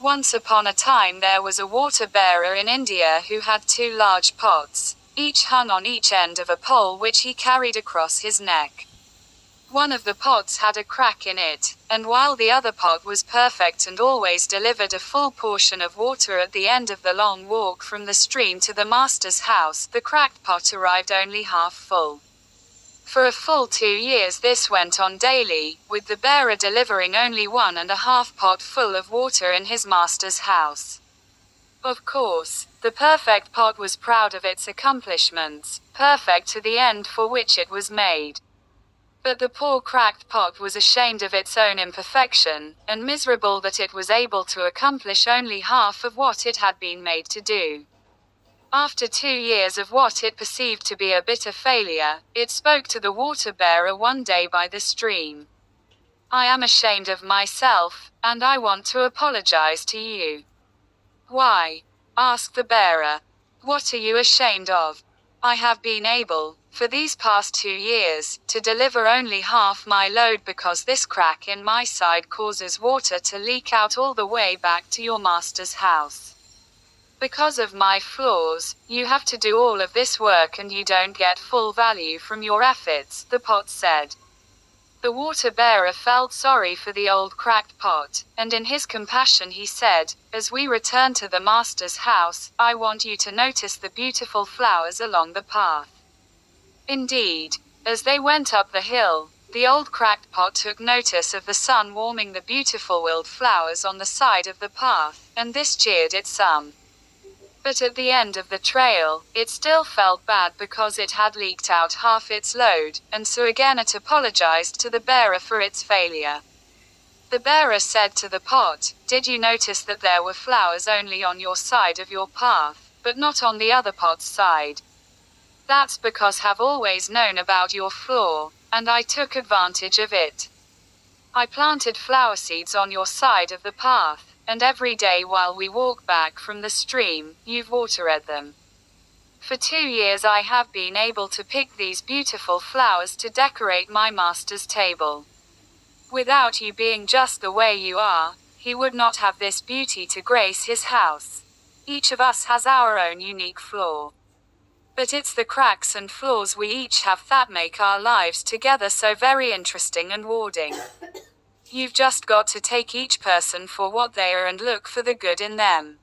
Once upon a time there was a water bearer in India who had two large pots, each hung on each end of a pole which he carried across his neck. One of the pots had a crack in it, and while the other pot was perfect and always delivered a full portion of water at the end of the long walk from the stream to the master's house, the cracked pot arrived only half full. For a full 2 years this went on daily, with the bearer delivering only 1.5 pot full of water in his master's house. Of course, the perfect pot was proud of its accomplishments, perfect to the end for which it was made. But the poor cracked pot was ashamed of its own imperfection, and miserable that it was able to accomplish only half of what it had been made to do. After 2 years of what it perceived to be a bitter failure, it spoke to the water bearer one day by the stream. "I am ashamed of myself, and I want to apologize to you." "Why?" asked the bearer. "What are you ashamed of?" "I have been able, for these past 2 years, to deliver only half my load because this crack in my side causes water to leak out all the way back to your master's house. Because of my flaws, you have to do all of this work and you don't get full value from your efforts," the pot said. The water bearer felt sorry for the old cracked pot, and in his compassion he said, "As we return to the master's house, I want you to notice the beautiful flowers along the path." Indeed, as they went up the hill, the old cracked pot took notice of the sun warming the beautiful wild flowers on the side of the path, and this cheered it some. But at the end of the trail, it still felt bad because it had leaked out half its load, and so again it apologized to the bearer for its failure. The bearer said to the pot, "Did you notice that there were flowers only on your side of your path, but not on the other pot's side? That's because I've always known about your flaw, and I took advantage of it. I planted flower seeds on your side of the path, and every day while we walk back from the stream, you've watered them. For 2 years I have been able to pick these beautiful flowers to decorate my master's table. Without you being just the way you are, he would not have this beauty to grace his house. Each of us has our own unique flaw. But it's the cracks and flaws we each have that make our lives together so very interesting and rewarding. You've just got to take each person for what they are and look for the good in them."